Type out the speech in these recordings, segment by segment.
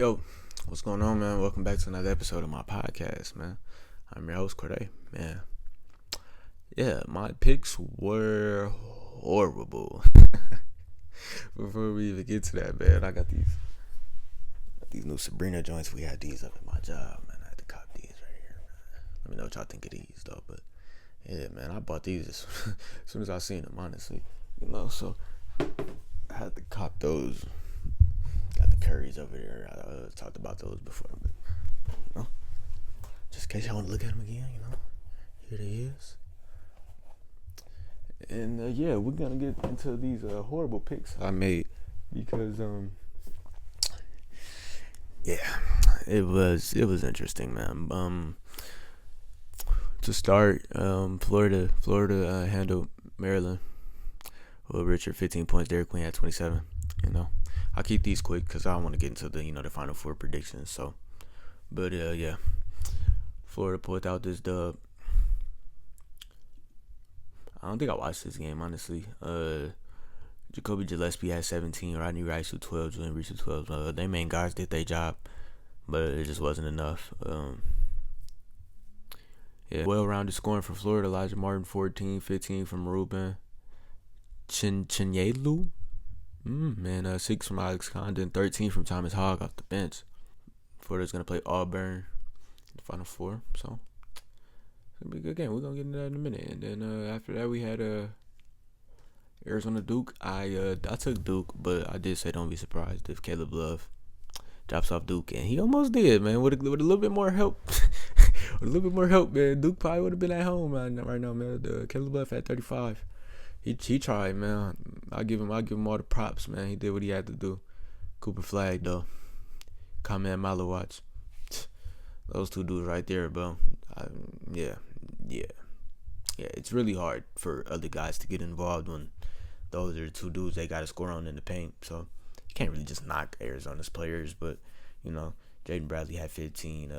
Yo, what's going on, man? Welcome back to another episode of my podcast, man. I'm your host, Corday, man. Yeah, my picks were horrible. Before we even get to that, man, I got these new Sabrina joints. We had these up at my job, man. I had to cop these right here, man. Let me know what y'all think of these, though. But yeah, man, I bought these as soon as I seen them, honestly. So I had to cop those. Got the Currys over there. I talked about those before, but just in case y'all want to look at them again, here they is. And yeah, we're gonna get into these horrible picks I made because yeah, it was interesting, man. To start, Florida handled Maryland. Will Richard 15 points. Derek Queen had 27. I'll keep these quick because I don't want to get into the Final Four predictions. So, but yeah, Florida pulled out this dub. I don't think I watched this game, honestly. Jacoby Gillespie had 17, Rodney Rice with 12, Julian Reese with 12. Their main guys did their job, but it just wasn't enough. Yeah, well-rounded scoring for Florida. Elijah Martin 14, 15 from Ruben Chinyelu. 6 from Alex Condon, 13 from Thomas Hogg off the bench. Florida's going to play Auburn in the Final Four, so it's going to be a good game. We're going to get into that in a minute. And then after that, we had Arizona Duke. I took Duke, but I did say don't be surprised if Caleb Love drops off Duke, and he almost did, man. With a little bit more help. With a little bit more help, man, Duke probably would have been at home right now, man. Caleb Love had 35. He tried, man. I give him all the props, man. He did what he had to do. Cooper Flag, though. Comment Malowatch. Those two dudes right there, bro. Yeah. It's really hard for other guys to get involved when those are the two dudes they got to score on in the paint. So you can't really just knock Arizona's players. But Jaden Bradley had 15,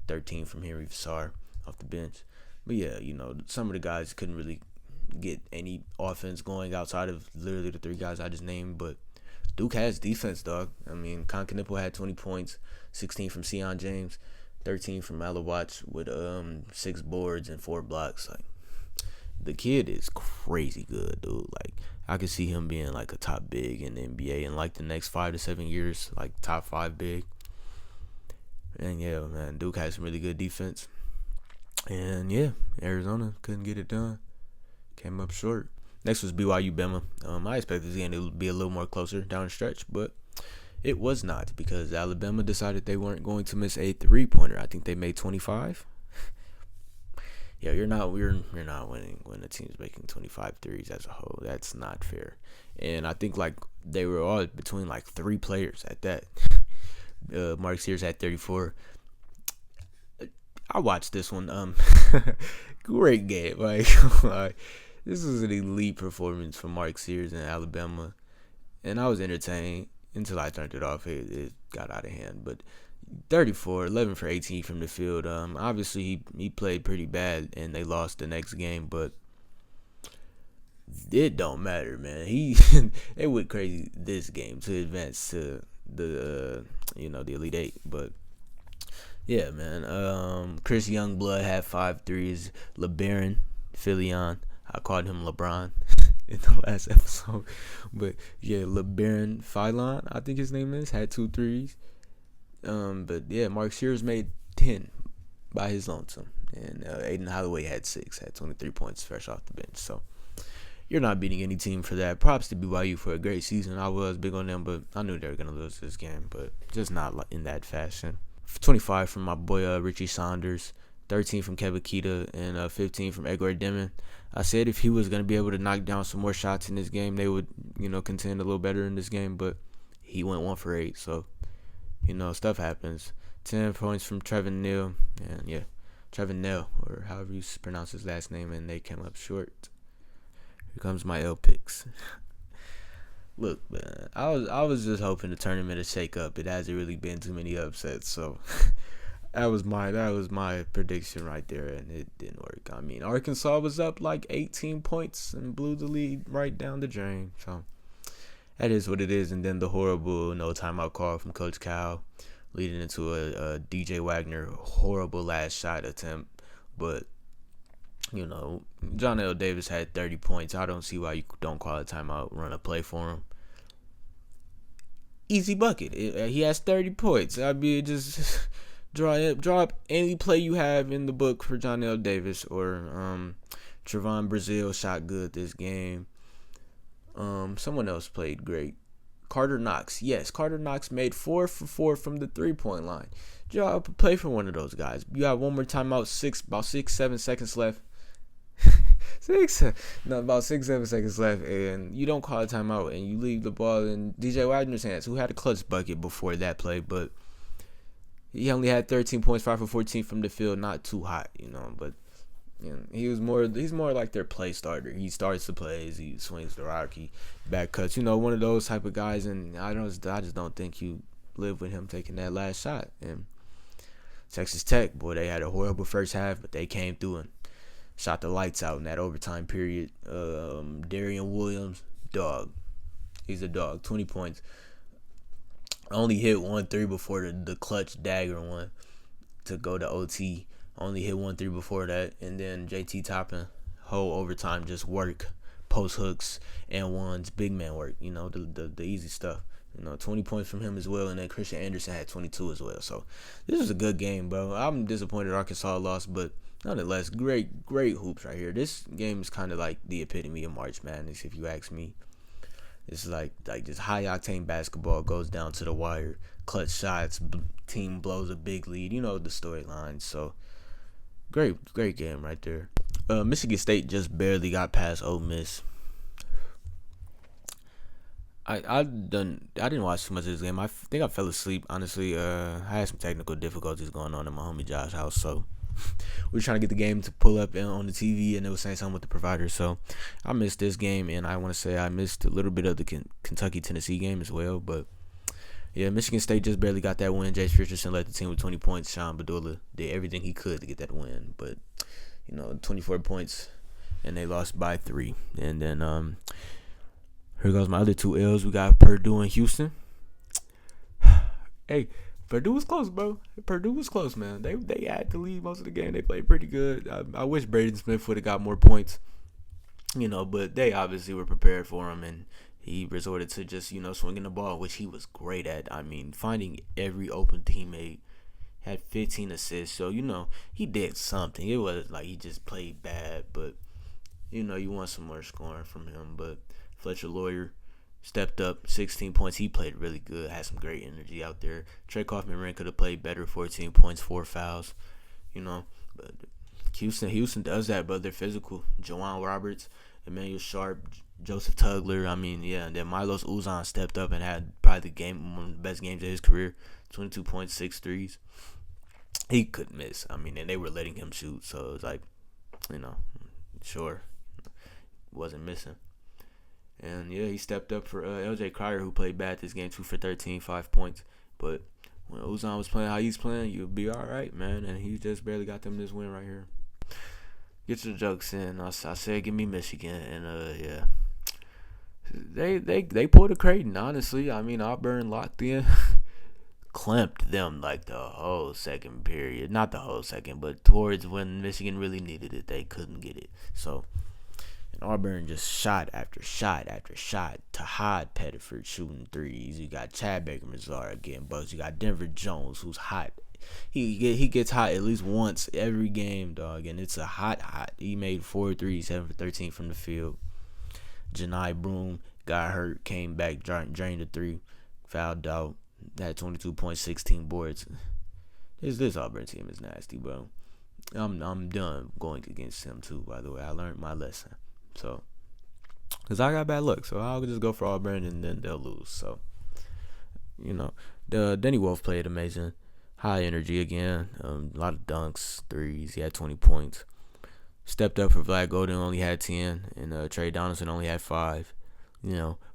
13 from Henry Vassar off the bench. But yeah, some of the guys couldn't really get any offense going outside of literally the three guys I just named, but Duke has defense, dog. I mean, Concanippo had 20 points, 16 from Sion James, 13 from Malowatch with 6 boards and 4 blocks. Like, the kid is crazy good, dude. Like, I could see him being like a top big in the NBA in like the next 5 to 7 years, like top 5 big. And yeah, man, Duke has some really good defense. And yeah, Arizona couldn't get it done. Came up short. Next was BYU Bama. I expected this game to be a little more closer down the stretch, but it was not because Alabama decided they weren't going to miss a 3-pointer. I think they made 25. Yeah, you're not winning when the team's making 25 threes as a whole. That's not fair. And I think like they were all between like 3 players at that. Mark Sears had 34. I watched this one. Great game. Like this was an elite performance from Mark Sears in Alabama, and I was entertained until I turned it off. It got out of hand, but 34, 11 for 18 from the field. Obviously he played pretty bad, and they lost the next game, but it don't matter, man. They went crazy this game to advance to the the Elite Eight, but. Yeah, man. Chris Youngblood had 5 threes. LeBaron Filion, I called him LeBron in the last episode. But yeah, LeBaron Filon, I think his name is, had 2 threes. But yeah, Mark Sears made 10 by his lonesome. And Aiden Holloway had 6, had 23 points fresh off the bench. So you're not beating any team for that. Props to BYU for a great season. I was big on them, but I knew they were going to lose this game. But just not in that fashion. 25 from my boy Richie Saunders, 13 from Kevin Keita, and 15 from Edward Demon. I said if he was going to be able to knock down some more shots in this game, they would, contend a little better in this game, but he went 1 for 8, so, stuff happens. 10 points from Trevin Neal, and yeah, Trevin Neal, or however you pronounce his last name, and they came up short. Here comes my L picks. Look, man, I was just hoping the tournament to shake up. It hasn't really been too many upsets, so that was my prediction right there, and it didn't work. I mean, Arkansas was up like 18 points and blew the lead right down the drain. So that is what it is. And then the horrible no timeout call from Coach Cal leading into a DJ Wagner horrible last shot attempt. But, John L. Davis had 30 points. I don't see why you don't call a timeout, run a play for him. Easy bucket. He has 30 points. I mean, just draw up any play you have in the book for John L. Davis, or Trevon Brazile shot good this game. Someone else played great. Carter Knox. Yes, Carter Knox made 4 for 4 from the 3-point line. Draw up a play for one of those guys. You have one more timeout, about 6-7 seconds left. About 6-7 seconds left, and you don't call a timeout, and you leave the ball in DJ Wagner's hands, who had a clutch bucket before that play, but he only had 13 points, 5 for 14 from the field, not too hot, but he's more like their play starter. He starts the plays, he swings the rock, he back cuts, one of those type of guys, and I just don't think you live with him taking that last shot. And Texas Tech, boy, they had a horrible first half, but they came through and shot the lights out in that overtime period. Darian Williams, dog. He's a dog. 20 points. Only hit 1-3 before the clutch dagger one to go to OT. Only hit 1-3 before that. And then JT Toppin, whole overtime, just work. Post hooks and ones. Big man work. The easy stuff. 20 points from him as well. And then Christian Anderson had 22 as well. So this was a good game, bro. I'm disappointed Arkansas lost, but nonetheless, great hoops right here. This game is kind of like the epitome of March Madness, if you ask me. It's like this high-octane basketball goes down to the wire. Clutch shots, team blows a big lead. The storyline. So, great game right there. Michigan State just barely got past Ole Miss. I didn't watch too much of this game. I think I fell asleep, honestly. I had some technical difficulties going on in my homie Josh's house, so we were trying to get the game to pull up on the TV, and it was saying something with the provider. So I missed this game, and I want to say I missed a little bit of the Kentucky-Tennessee game as well. But, yeah, Michigan State just barely got that win. Jace Richardson led the team with 20 points. Sean Badula did everything he could to get that win. But, 24 points, and they lost by 3. And then here goes my other 2 L's. We got Purdue and Houston. Hey, Purdue was close, bro. Purdue was close, man. They had to lead most of the game. They played pretty good. I wish Braden Smith would have got more points, but they obviously were prepared for him, and he resorted to just, swinging the ball, which he was great at. I mean, finding every open teammate, had 15 assists. So, he did something. It was like he just played bad, but, you want some more scoring from him. But Fletcher Lawyer stepped up, 16 points. He played really good, had some great energy out there. Trey Kaufman could have played better, 14 points, 4 fouls, But Houston does that, but they're physical. Jawan Roberts, Emmanuel Sharp, Joseph Tugler. I mean, yeah. And then Milos Uzan stepped up and had probably one of the best games of his career, 22 points, 6 threes. He couldn't miss. I mean, and they were letting him shoot, so it was like, sure, wasn't missing. And, yeah, he stepped up for LJ Cryer, who played bad this game, 2 for 13, 5 points. But when Uzan was playing how he's playing, you'll be all right, man. And he just barely got them this win right here. Get your jokes in. I said give me Michigan. And, yeah. They pulled a Creighton, honestly. I mean, Auburn locked in. Clamped them like the whole second period. Not the whole second, but towards when Michigan really needed it, they couldn't get it. So, and Auburn just shot after shot after shot. Tahad Pettiford shooting threes. You got Chad Baker-Mazara getting bucks. You got Denver Jones, who's hot. He gets hot at least once every game, dog, and it's a hot. He made 4 threes, 7 for 13 from the field. Janai Broom got hurt, came back, drained a 3, fouled out, had 22 points, 16 boards. This Auburn team is nasty, bro. I'm done going against him too. By the way, I learned my lesson. So, because I got bad luck, so I'll just go for Auburn and then they'll lose. So, the Denny Wolf played amazing. High energy again. A lot of dunks, threes. He had 20 points. Stepped up for Vlad Golden, only had 10, and Trey Donaldson only had 5.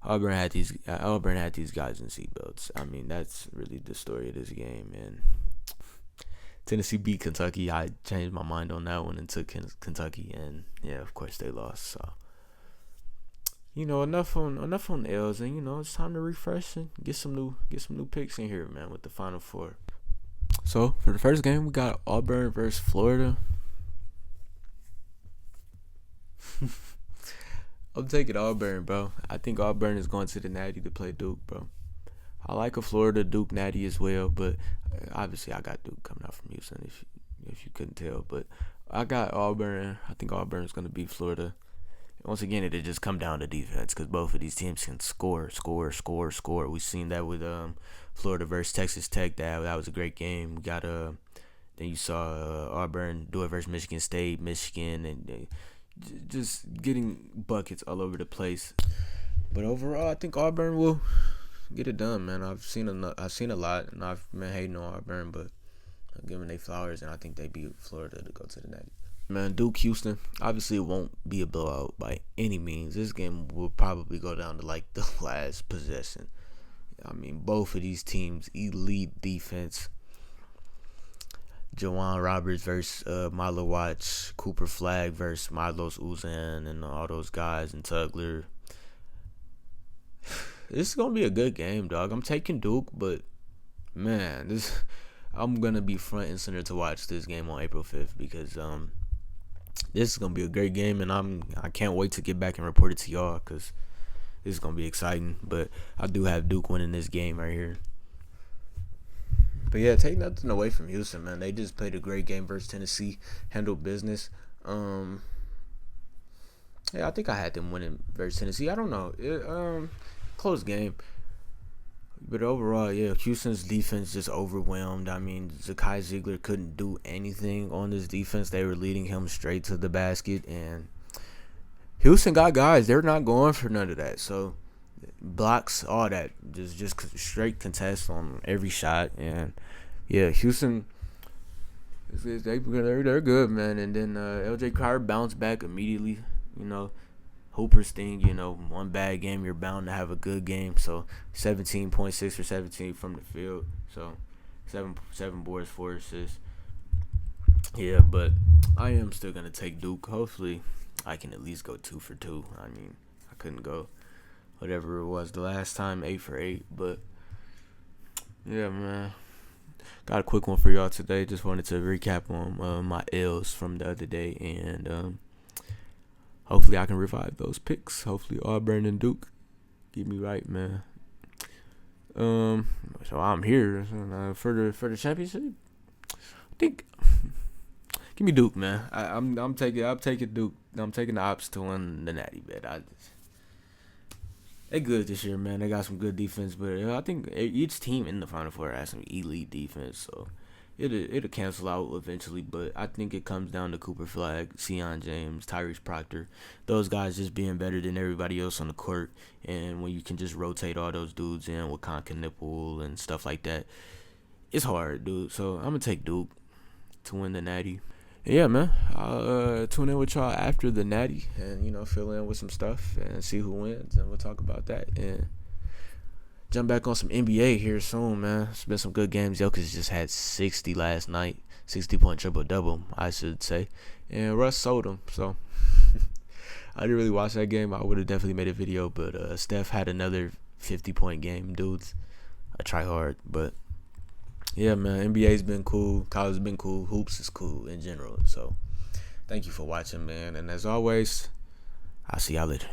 Auburn had these guys in seatbelts. I mean, that's really the story of this game, man. Tennessee beat Kentucky. I changed my mind on that one and took Kentucky, and yeah, of course they lost. So, enough on L's, and it's time to refresh and get some new picks in here, man, with the Final Four. So for the first game, we got Auburn versus Florida. I'm taking Auburn, bro. I think Auburn is going to the Natty to play Duke, bro. I like a Florida Duke Natty as well, but obviously I got Duke coming out from Houston. If you couldn't tell, but I got Auburn. I think Auburn is going to beat Florida. Once again, it'll just come down to defense because both of these teams can score. We've seen that with Florida versus Texas Tech. That was a great game. We got then you saw Auburn do it versus Michigan State, Michigan, and just getting buckets all over the place. But overall, I think Auburn will get it done, man. I've seen a lot, and I've been hating on Auburn, but I'm giving they flowers, and I think they beat Florida to go to the Natty. Man, Duke Houston, obviously it won't be a blowout by any means. This game will probably go down to like the last possession. I mean, both of these teams, elite defense. Jawan Roberts versus Milo Watts, Cooper Flag versus Milos Uzan and all those guys, and Tugler. This is gonna be a good game, dog. I'm taking Duke, but man, I'm gonna be front and center to watch this game on April 5th because this is gonna be a great game, and I can't wait to get back and report it to y'all because this is gonna be exciting. But I do have Duke winning this game right here. But yeah, take nothing away from Houston, man. They just played a great game versus Tennessee, handled business. Yeah, I think I had them winning versus Tennessee. I don't know, close game. But overall, yeah, Houston's defense just overwhelmed. I mean, Zakai Ziegler couldn't do anything on this defense. They were leading him straight to the basket, and Houston got guys. They're not going for none of that. So blocks, all that, just straight contest on every shot. And yeah, Houston, they're good, man. And then LJ Cryer bounced back immediately. You know, Hooper's thing, one bad game, you're bound to have a good game. So 17.6 for 17 from the field. So seven boards, 4 assists. Yeah, but I am still gonna take Duke. Hopefully, I can at least go 2 for 2. I mean, I couldn't go whatever it was the last time, 8 for 8. But yeah, man, got a quick one for y'all today. Just wanted to recap on my L's from the other day, and hopefully I can revive those picks. Hopefully Auburn and Duke get me right, man. So I'm here for the championship. I think give me Duke, man. I'm taking Duke. I'm taking the Ops to win the Natty, bet. They good this year, man. They got some good defense, but I think each team in the Final Four has some elite defense, so it'll cancel out eventually. But I think it comes down to Cooper Flag, Sion James, Tyrese Proctor, those guys just being better than everybody else on the court. And when you can just rotate all those dudes in with Nipple and stuff like that, it's hard, dude. So I'm gonna take Duke to win the Natty. Yeah, man. I'll tune in with y'all after the Natty and, fill in with some stuff and see who wins. And we'll talk about that. And jump back on some NBA here soon, man. It's been some good games. Jokic just had 60 last night. 60-point triple-double, I should say. And Russ sold him. So I didn't really watch that game. I would have definitely made a video. But Steph had another 50-point game. Dudes, I try hard. But yeah, man, NBA's been cool. College has been cool. Hoops is cool in general. So, thank you for watching, man. And as always, I'll see y'all later.